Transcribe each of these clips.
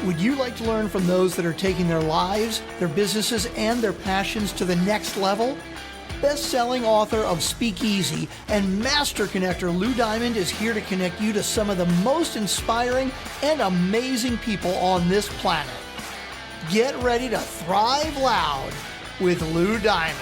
Would you like to learn from those that are taking their lives, their businesses, and their passions to the next level? Best-selling author of Speakeasy and master connector Lou Diamond is here to connect you to some of the most inspiring and amazing people on this planet. Get ready to thrive loud with Lou Diamond.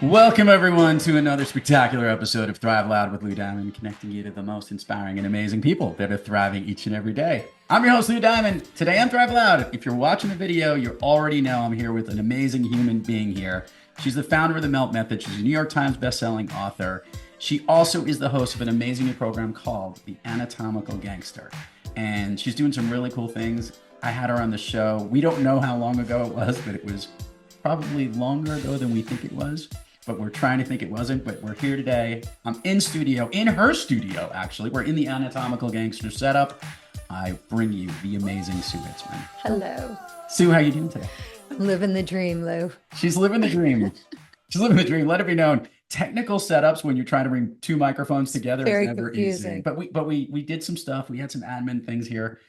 Welcome, everyone, to another spectacular episode of Thrive Loud with Lou Diamond, connecting you to the most inspiring and amazing people that are thriving each and every day. I'm your host, Lou Diamond. Today on Thrive Loud, if you're watching the video, you already know I'm here with an amazing human being here. She's the founder of the Melt Method. She's a New York Times bestselling author. She also is the host of an amazing new program called the Anatomical Gangster. And she's doing some really cool things. I had her on the show. We don't know how long ago it was, but it was probably longer ago than we think it was. But we're trying to think it wasn't, but we're here today. I'm in her studio, actually. We're in the Anatomical Gangster setup. I bring you the amazing Sue Hitzmann. Hello. Sue, how you doing today? I'm living the dream, Lou. She's living the dream. She's living the dream. Let it be known. Technical setups when you're trying to bring two microphones together is never easy. But we did some stuff. We had some admin things here.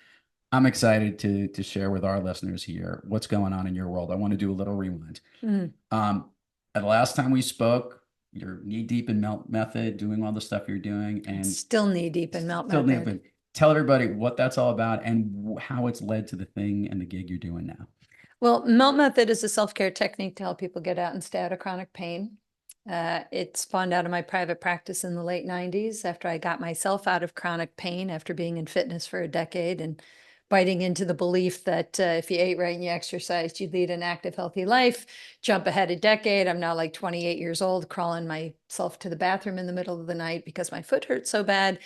I'm excited to share with our listeners here what's going on in your world. I want to do a little rewind. The last time we spoke, you're knee deep in Melt Method, doing all the stuff you're doing, and still knee deep in Melt Method. Tell everybody what that's all about and how it's led to the thing and the gig you're doing now. Well, Melt Method is a self-care technique to help people get out and stay out of chronic pain. It spawned out of my private practice in the late 90s after I got myself out of chronic pain after being in fitness for a decade and biting into the belief that if you ate right and you exercised, you'd lead an active, healthy life. Jump ahead a decade. I'm now like 28 years old, crawling myself to the bathroom in the middle of the night because my foot hurt so bad.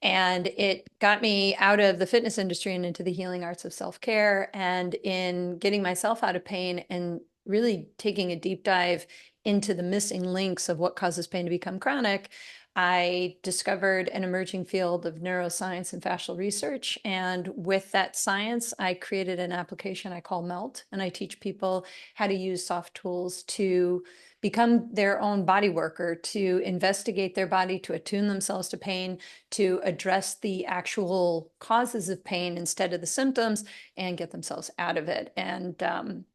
And it got me out of the fitness industry and into the healing arts of self-care. And in getting myself out of pain and really taking a deep dive into the missing links of what causes pain to become chronic, I discovered an emerging field of neuroscience and fascial research. And with that science, I created an application I call Melt. And I teach people how to use soft tools to become their own body worker, to investigate their body, to attune themselves to pain, to address the actual causes of pain instead of the symptoms, and get themselves out of it. And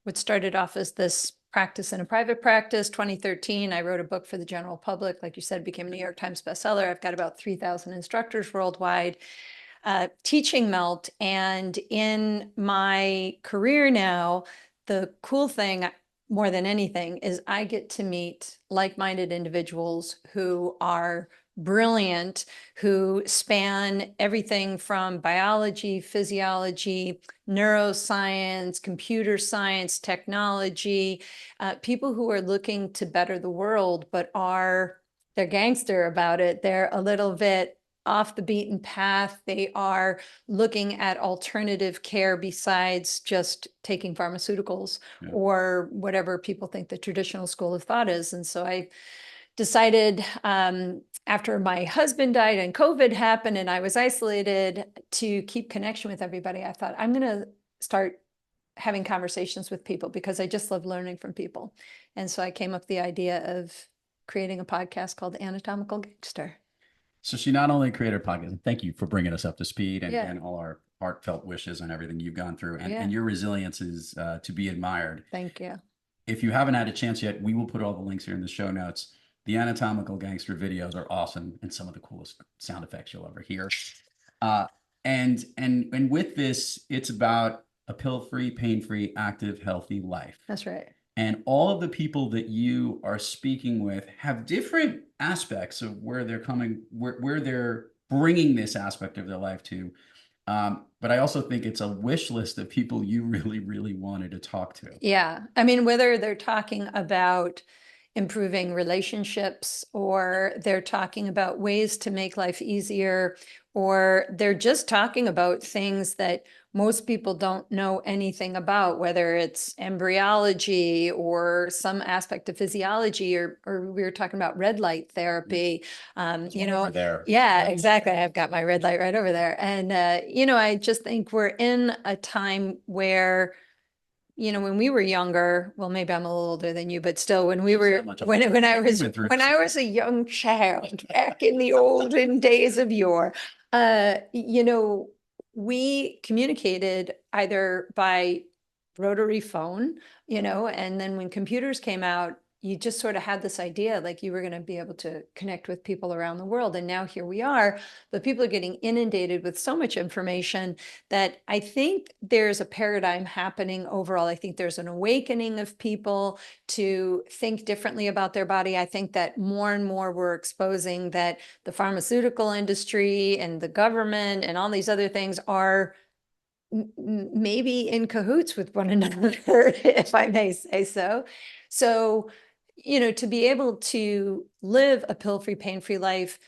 what started off as this practice in a private practice, 2013, I wrote a book for the general public. Like you said, became a New York Times bestseller. I've got about 3,000 instructors worldwide teaching Melt. And in my career now, the cool thing more than anything is I get to meet like-minded individuals who are brilliant, who span everything from biology, physiology, neuroscience, computer science, technology, people who are looking to better the world, but they're gangster about it. They're a little bit off the beaten path. They are looking at alternative care besides just taking pharmaceuticals or whatever people think the traditional school of thought is. And so I decided after my husband died and COVID happened and I was isolated to keep connection with everybody, I thought I'm going to start having conversations with people because I just love learning from people. And so I came up with the idea of creating a podcast called Anatomical Gangster. So she not only created a podcast, and thank you for bringing us up to speed and all our heartfelt wishes and everything you've gone through. And your resilience is to be admired. Thank you. If you haven't had a chance yet, we will put all the links here in the show notes. The Anatomical Gangster videos are awesome and some of the coolest sound effects you'll ever hear. And with this, it's about a pill-free, pain-free, active, healthy life. That's right. And all of the people that you are speaking with have different aspects of where they're coming, where they're bringing this aspect of their life to. But I also think it's a wish list of people you really, really wanted to talk to. Yeah. I mean, whether they're talking about improving relationships, or they're talking about ways to make life easier, or they're just talking about things that most people don't know anything about, whether it's embryology or some aspect of physiology, or we were talking about red light therapy. You know, over there. yeah, exactly. I've got my red light right over there. And, you know, I just think we're in a time where, you know, when we were younger, well, maybe I'm a little older than you, but still, when we were, when I was, when I was a young child, back in the olden days of yore, you know, we communicated either by rotary phone, you know, and then when computers came out, you just sort of had this idea like you were going to be able to connect with people around the world. And now here we are, but people are getting inundated with so much information that I think there's a paradigm happening overall. I think there's an awakening of people to think differently about their body. I think that more and more we're exposing that the pharmaceutical industry and the government and all these other things are maybe in cahoots with one another, if I may say so. So, you know, to be able to live a pill-free, pain-free life,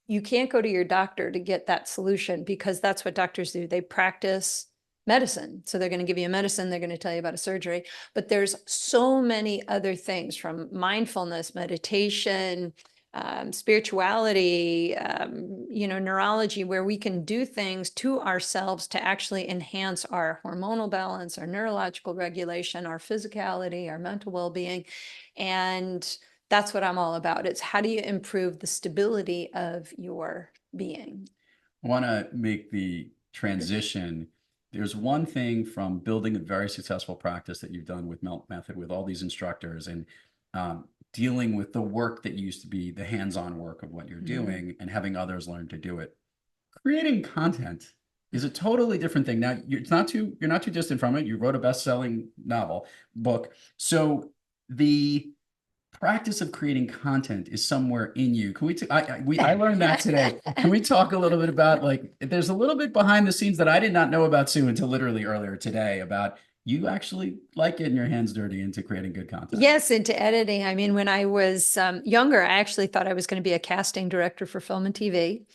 you can't go to your doctor to get that solution, because that's what doctors do. They practice medicine. So they're going to give you a medicine, they're going to tell you about a surgery, but there's so many other things, from mindfulness, meditation, spirituality, you know, neurology, where we can do things to ourselves to actually enhance our hormonal balance, our neurological regulation, our physicality, our mental well-being. And that's what I'm all about. It's how do you improve the stability of your being? I want to make the transition. There's one thing from building a very successful practice that you've done with Melt Method with all these instructors, and dealing with the work that used to be the hands-on work of what you're doing and having others learn to do it. Creating content is a totally different thing. Now, you're not too distant from it. You wrote a best-selling book. So the practice of creating content is somewhere in you. Can I learned that today. Can we talk a little bit about, like, there's a little bit behind the scenes that I did not know about, Sue, until literally earlier today, about you actually like getting your hands dirty into creating good content. Yes, into editing. I mean, when I was younger, I actually thought I was going to be a casting director for film and TV.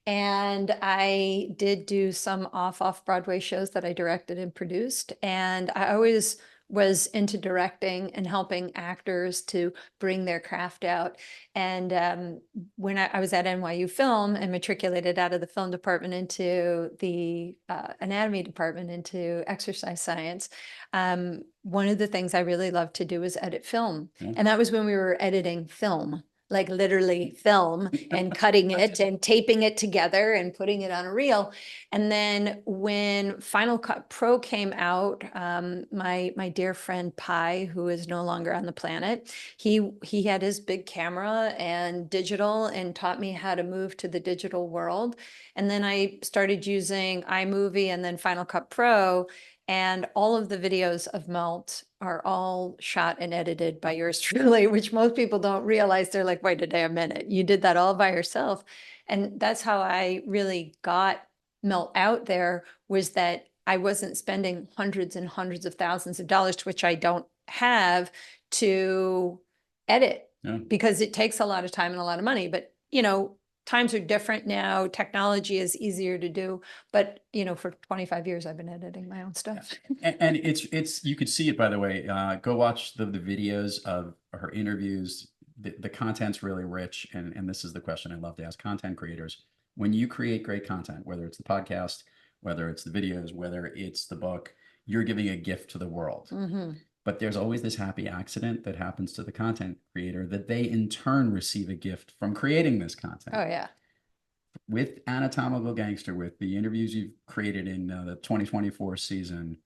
And I did do some off Broadway shows that I directed and produced. And I always was into directing and helping actors to bring their craft out. And when I was at NYU Film and matriculated out of the film department into the anatomy department, into exercise science, one of the things I really loved to do was edit film. And that was when we were editing film, like literally film, and cutting it and taping it together and putting it on a reel. And then when Final Cut Pro came out, my dear friend Pi, who is no longer on the planet, he had his big camera and digital and taught me how to move to the digital world. And then I started using iMovie and then Final Cut Pro. And all of the videos of Melt are all shot and edited by yours truly, which most people don't realize. They're like, wait a minute, you did that all by yourself. And that's how I really got Melt out there, was that I wasn't spending hundreds and hundreds of thousands of dollars, which I don't have, to edit, because it takes a lot of time and a lot of money. But, you know, times are different now. Technology is easier to do, but you know, for 25 years, I've been editing my own stuff. And it's you could see it, by the way. Go watch the videos of her interviews. The content's really rich. And this is the question I love to ask content creators. When you create great content, whether it's the podcast, whether it's the videos, whether it's the book, you're giving a gift to the world. But there's always this happy accident that happens to the content creator, that they in turn receive a gift from creating this content. Oh, yeah. With Anatomical Gangster, with the interviews you've created in the 2024 season,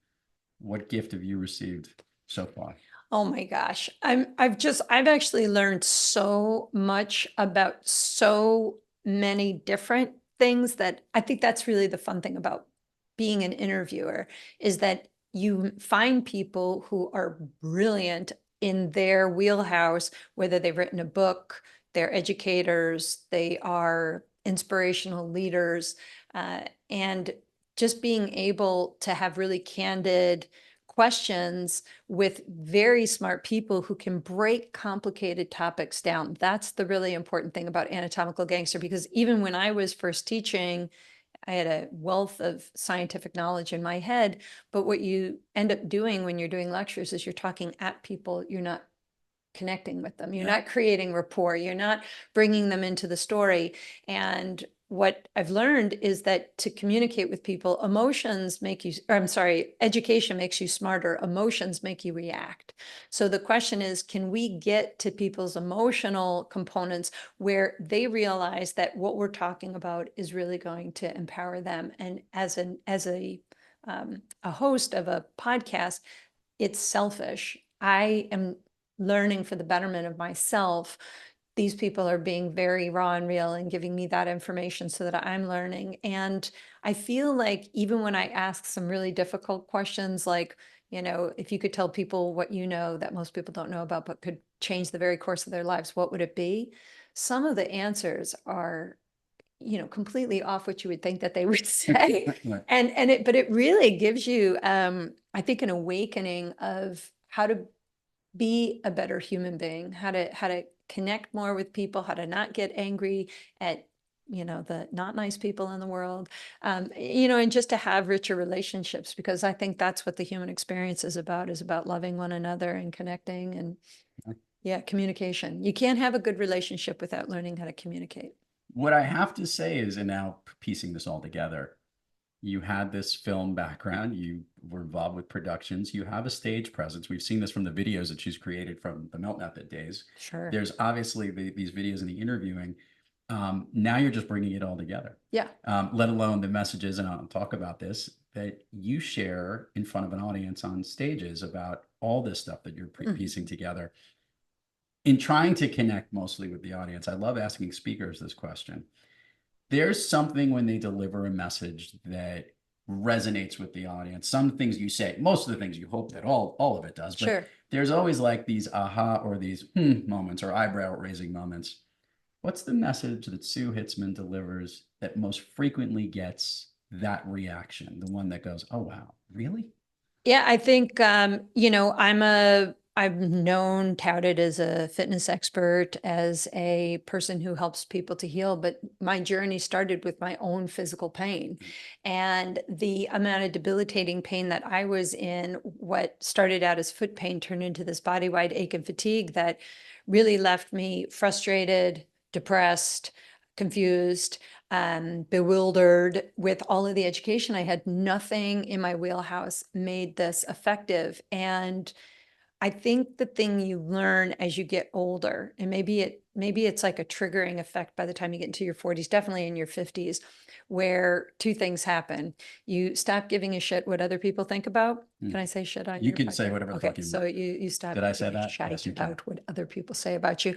what gift have you received so far? Oh my gosh. I've actually learned so much about so many different things, that I think that's really the fun thing about being an interviewer, is that you find people who are brilliant in their wheelhouse, whether they've written a book, they're educators, they are inspirational leaders, and just being able to have really candid questions with very smart people who can break complicated topics down. That's the really important thing about Anatomical Gangster, because even when I was first teaching, had a wealth of scientific knowledge in my head, but what you end up doing when you're doing lectures is you're talking at people, you're not connecting with them. You're not creating rapport. You're not bringing them into the story. And what I've learned is that to communicate with people, emotions make you, or I'm sorry, education makes you smarter. Emotions make you react. So the question is, can we get to people's emotional components where they realize that what we're talking about is really going to empower them? And as a host of a podcast, it's selfish. I am learning for the betterment of myself. These people are being very raw and real and giving me that information so that I'm learning. And I feel like even when I ask some really difficult questions, like, if you could tell people what you know that most people don't know about, but could change the very course of their lives, what would it be? Some of the answers are completely off what you would think that they would say. Right. But it really gives you, I think, an awakening of how to be a better human being, how to connect more with people, how to not get angry at the not nice people in the world, and just to have richer relationships, because I think that's what the human experience is about loving one another and connecting and communication. You can't have a good relationship without learning how to communicate. What I have to say is, and now piecing this all together, you had this film background, you were involved with productions, you have a stage presence. We've seen this from the videos that she's created from the Melt Method days. Sure. There's obviously these videos and the interviewing. Now you're just bringing it all together. Yeah. Let alone the messages, and I'll talk about this, that you share in front of an audience on stages about all this stuff that you're piecing together. In trying to connect mostly with the audience, I love asking speakers this question. There's something when they deliver a message that resonates with the audience. Some things you say, most of the things you hope that all of it does, but Sure. There's always like these aha or these moments or eyebrow raising moments. What's the message that Sue Hitzmann delivers that most frequently gets that reaction? The one that goes, oh, wow, really? Yeah, I think, I'm known, touted as a fitness expert, as a person who helps people to heal, but my journey started with my own physical pain. And the amount of debilitating pain that I was in, what started out as foot pain turned into this body-wide ache and fatigue that really left me frustrated, depressed, confused, bewildered with all of the education I had. Nothing in my wheelhouse made this effective. And I think the thing you learn as you get older, and maybe it's like a triggering effect by the time you get into your 40s, definitely in your 50s, where two things happen. You stop giving a shit what other people think about. Can I say shit on You your can podcast? say whatever the fuck you want. So you stop. Did I say that? Shouting Yes, you can. about what other people say about you,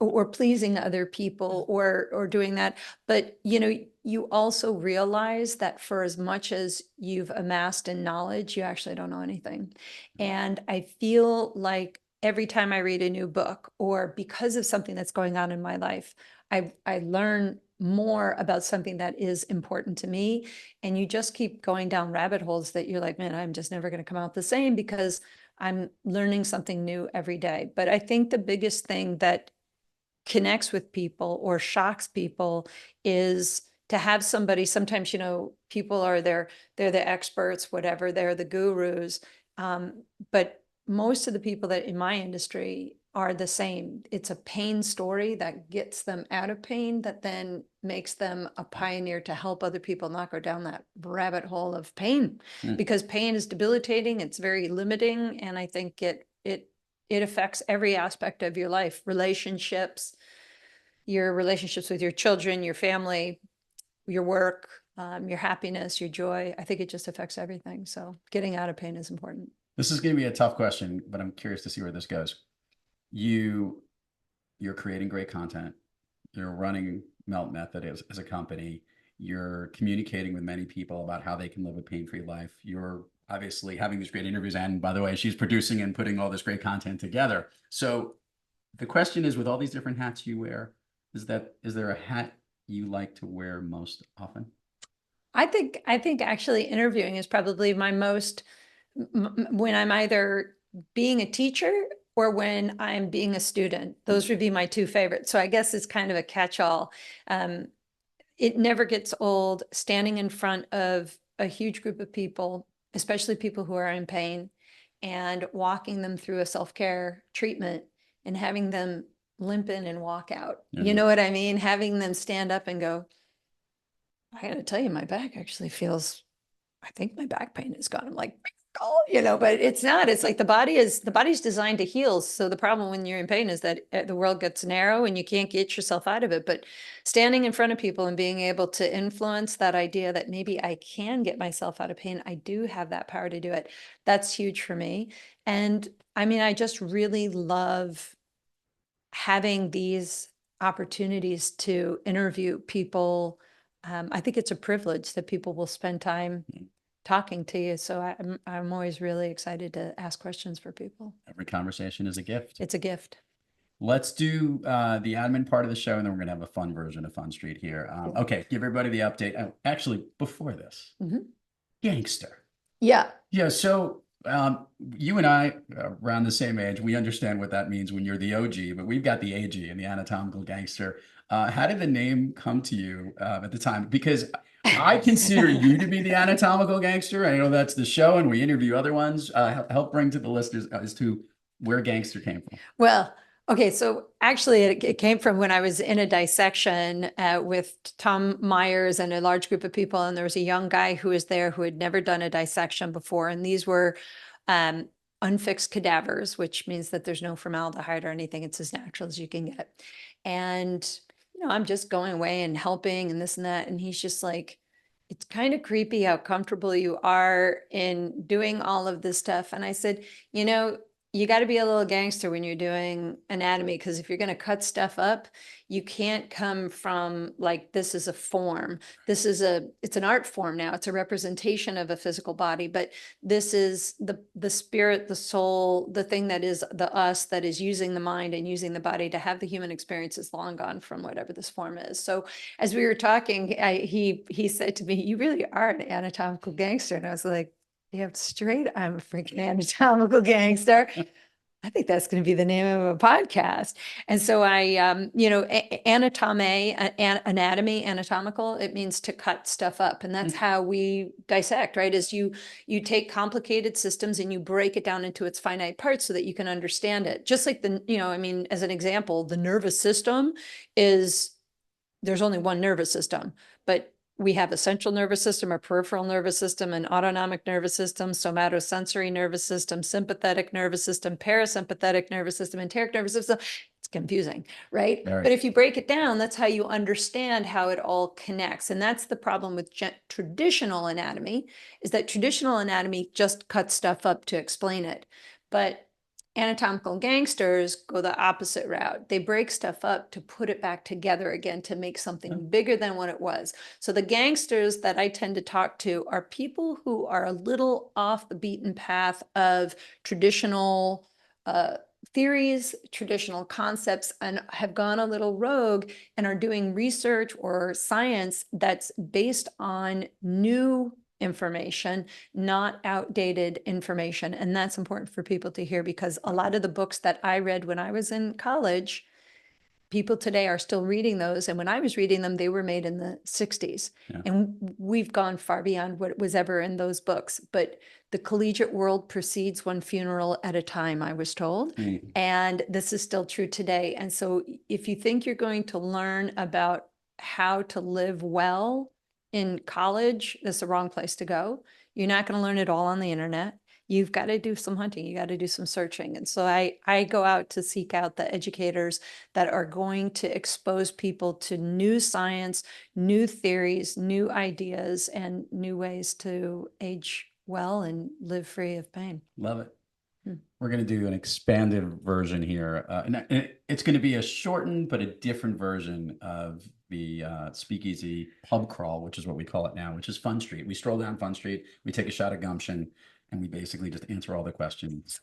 or pleasing other people, or doing that. But you also realize that for as much as you've amassed in knowledge, you actually don't know anything. And I feel like every time I read a new book, or because of something that's going on in my life, I learn more about something that is important to me. And you just keep going down rabbit holes that you're like, man, I'm just never going to come out the same, because I'm learning something new every day. But I think the biggest thing that connects with people or shocks people is to have somebody. Sometimes, people are they're the experts, whatever, they're the gurus. But most of the people that in my industry are the same. It's a pain story that gets them out of pain, that then makes them a pioneer to help other people not go down that rabbit hole of pain. Because pain is debilitating, it's very limiting, and I think it affects every aspect of your life, relationships, your relationships with your children, your family, your work, your happiness, your joy. I think it just affects everything. So getting out of pain is important. This is going to be a tough question, but I'm curious to see where this goes. You're creating great content. You're running Melt Method as a company. You're communicating with many people about how they can live a pain-free life. You're obviously having these great interviews. And by the way, she's producing and putting all this great content together. So the question is, with all these different hats you wear, is there a hat you like to wear most often? I think actually interviewing is probably my most, when I'm either being a teacher or when I'm being a student. Those would be my two favorites. So I guess it's kind of a catch-all. it never gets old standing in front of a huge group of people, especially people who are in pain, and walking them through a self-care treatment and having them limp in and walk out. You know what I mean? Having them stand up and go, I gotta tell you, my back actually feels, I think my back pain is gone. I'm like, oh, you know, but it's not. It's like the body's designed to heal. So the problem when you're in pain is that the world gets narrow and you can't get yourself out of it. But standing in front of people and being able to influence that idea that maybe I can get myself out of pain, I do have that power to do it. That's huge for me. And I mean, I just really love having these opportunities to interview people. I think it's a privilege that people will spend time talking to you. So I'm always really excited to ask questions for people. Every conversation is a gift. It's a gift. Let's do the admin part of the show, and then we're going to have a fun version of Fun Street here. Okay, give everybody the update. Oh, actually, before this, gangster. Yeah. Yeah, so you and I, around the same age, we understand what that means when you're the OG, but we've got the AG and the Anatomical Gangster. How did the name come to you at the time? Because I consider you to be the Anatomical Gangster. I know that's the show, and we interview other ones. Help bring to the listeners as to where Gangster came from. Well, okay, so actually it came from when I was in a dissection with Tom Myers and a large group of people, and there was a young guy who was there who had never done a dissection before, and these were unfixed cadavers, which means that there's no formaldehyde or anything. It's as natural as you can get. And, you know, I'm just going away and helping and this and that, and he's just like, it's kind of creepy how comfortable you are in doing all of this stuff. And I said, you know, you got to be a little gangster when you're doing anatomy, because if you're going to cut stuff up, you can't come from like, this is a form. It's an art form now. It's a representation of a physical body, but this is the spirit, the soul, the thing that is the us that is using the mind and using the body to have the human experience is long gone from whatever this form is. So as we were talking, he said to me, you really are an anatomical gangster. And I was like, yeah, straight, I'm a freaking anatomical gangster. I think that's going to be the name of a podcast. And so I, you know, anatomy, anatomical, it means to cut stuff up. And that's how we dissect, right? Is you take complicated systems and you break it down into its finite parts so that you can understand it. Just like you know, I mean, as an example, the nervous system there's only one nervous system, but we have a central nervous system, a peripheral nervous system, an autonomic nervous system, somatosensory nervous system, sympathetic nervous system, parasympathetic nervous system, enteric nervous system. It's confusing, right? But if you break it down, that's how you understand how it all connects. And that's the problem with traditional anatomy, is that traditional anatomy just cuts stuff up to explain it. But anatomical gangsters go the opposite route. They break stuff up to put it back together again to make something bigger than what it was. So the gangsters that I tend to talk to are people who are a little off the beaten path of traditional theories, traditional concepts, and have gone a little rogue and are doing research or science that's based on new information, not outdated information. And that's important for people to hear, because a lot of the books that I read when I was in college, people today are still reading those. And when I was reading them, they were made in the 60s. And we've gone far beyond what was ever in those books. But the collegiate world proceeds one funeral at a time, I was told. And this is still true today. And so if you think you're going to learn about how to live well in college, that's the wrong place to go. You're not going to learn it all on the internet. You've got to do some hunting. You got to do some searching. And so I go out to seek out the educators that are going to expose people to new science, new theories, new ideas, and new ways to age well and live free of pain. Love it. We're going to do an expanded version here. And it's going to be a shortened but a different version of the Speakeasy Pub Crawl, which is what we call it now, which is Fun Street. We stroll down Fun Street, we take a shot of gumption, and we basically just answer all the questions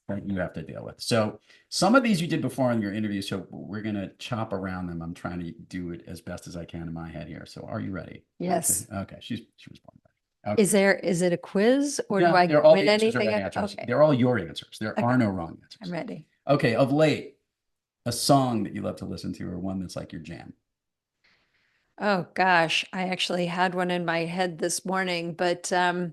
that you have to deal with. So some of these you did before in your interview, so we're going to chop around them. I'm trying to do it as best as I can in my head here. So are you ready? Yes. Okay. She was born ready. Okay. Is it a quiz, or do Yeah, I they're all win the answers are anything? answers. Okay, They're all your answers. There Okay. are no wrong answers. I'm ready. Okay, of late, a song that you love to listen to, or one that's like your jam. Oh gosh, I actually had one in my head this morning, but gosh,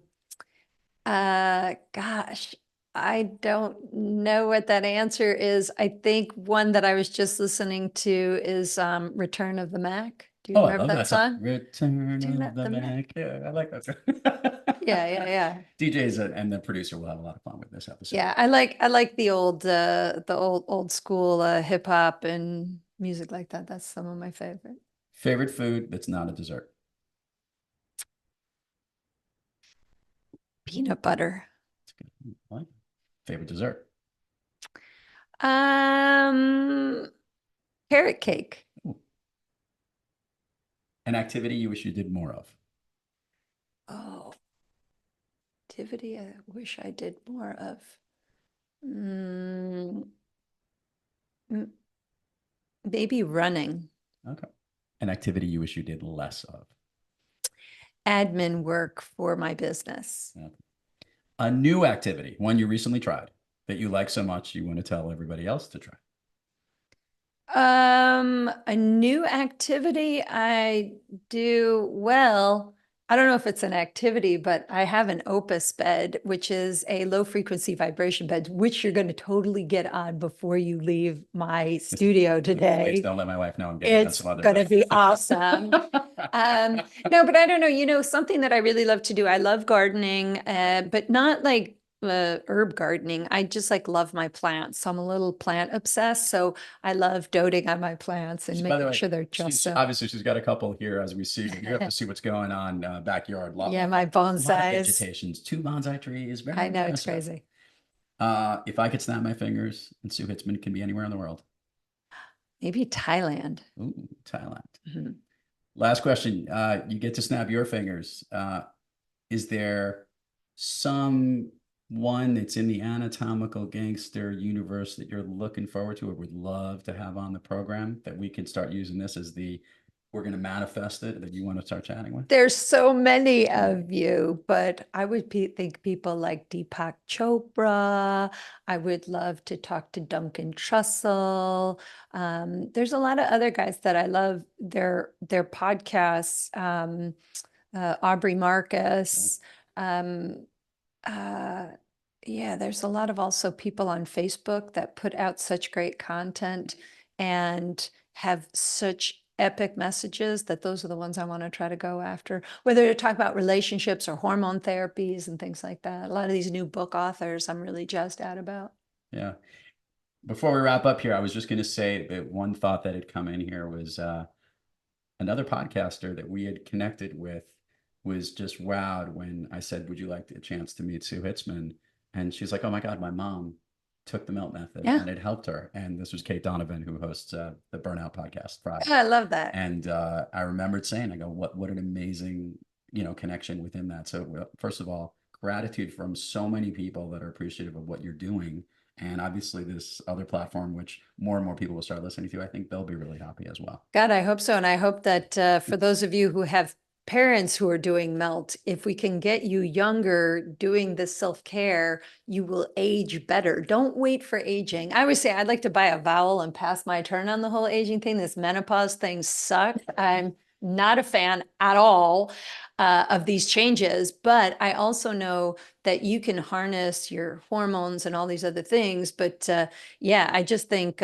I don't know what that answer is. I think one that I was just listening to is Return of the Mac. Do you Oh, I remember love that that song. song? Return Return of of the the Mac. Mac. Yeah, I like that song. Yeah, yeah, yeah. DJs and the producer will have a lot of fun with this episode. Yeah, I like the old school hip hop and music like that. That's some of my favorite. Favorite food that's not a dessert? Peanut butter. That's good. I like it. Favorite dessert? Um, Carrot cake. Ooh. An activity you wish you did more of? Oh, activity I wish I did more of. Mm, m- maybe running. Okay. An activity you wish you did less of? Admin work for my business. Yeah. A new activity, one you recently tried that you like so much you want to tell everybody else to try? A new activity I do, well, I don't know if it's an activity, but I have an Opus bed, which is a low frequency vibration bed, which you're going to totally get on before you leave my studio Please today. don't let my wife know I'm getting on It's some other going to bed. be awesome. No, but I don't know, something that I really love to do. I love gardening, but not like herb gardening. I just like love my plants. So I'm a little plant obsessed. So I love doting on my plants and By the making way, sure they're just so. obviously she's got a couple here as we see. You have to see what's going on backyard. Yeah, my A lot of bonsais. vegetations, 2 bonsai trees. Very I know, it's impressive. crazy. If I could snap my fingers and Sue Hitzmann can be anywhere in the world. Maybe Thailand. Ooh, Thailand. Mhm. Last question. You get to snap your fingers. Is there some one that's in the Anatomical Gangster universe that you're looking forward to or would love to have on the program that we can start using this as we're going to manifest it, that you want to start chatting with? There's so many of you, but I would think people like Deepak Chopra. I would love to talk to Duncan Trussell. There's a lot of other guys that I love their podcasts. Aubrey Marcus. Yeah, there's a lot of also people on Facebook that put out such great content and have such epic messages that those are the ones I want to try to go after, whether to talk about relationships or hormone therapies and things like that. A lot of these new book authors I'm really jazzed out about. Yeah. Before we wrap up here, I was just going to say that one thought that had come in here was another podcaster that we had connected with was just wowed when I said, would you like a chance to meet Sue Hitzmann? And she's like, oh my God, my mom took the Melt Method and it helped her. And this was Kate Donovan, who hosts the Burnout podcast Friday. Oh, I love that. And I remembered saying, I go, what an amazing, connection within that. So first of all, gratitude from so many people that are appreciative of what you're doing. And obviously this other platform, which more and more people will start listening to, I think they'll be really happy as well. God, I hope so. And I hope that for those of you who have parents who are doing Melt, if we can get you younger doing this self-care, you will age better. Don't wait for aging. I always say I'd like to buy a vowel and pass my turn on the whole aging thing. This menopause thing sucks. I'm not a fan at all of these changes, but I also know that you can harness your hormones and all these other things. But yeah, I just think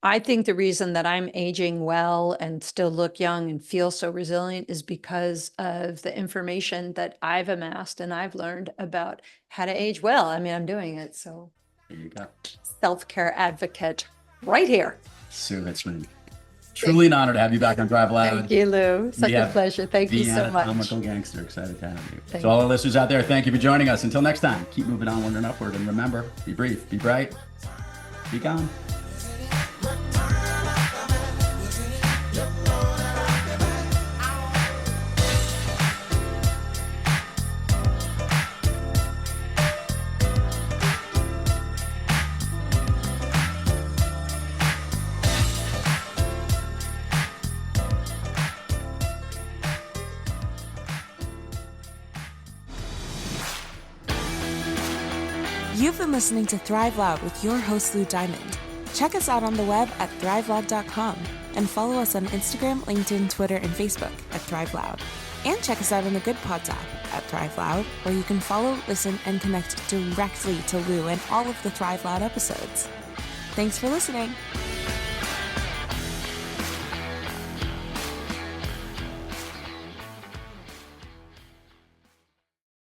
I think the reason that I'm aging well and still look young and feel so resilient is because of the information that I've amassed and I've learned about how to age well. I mean, I'm doing it. So there you go. Self-care advocate right here. Sue Hitzmann. Truly an honor to have you back on Drive Loud. Thank you, Lou. Such a pleasure. Thank you so much. Anatomical Gangster. Excited to have you. So all the listeners out there, thank you for joining us. Until next time, keep moving onward and upward. And remember, be brief, be bright, be gone. You've been listening to Thrive Loud with your host, Lou Diamond. Check us out on the web at thriveloud.com and follow us on Instagram, LinkedIn, Twitter, and Facebook at Thrive Loud. And check us out on the Good Pods app at Thrive Loud, where you can follow, listen, and connect directly to Lou and all of the Thrive Loud episodes. Thanks for listening.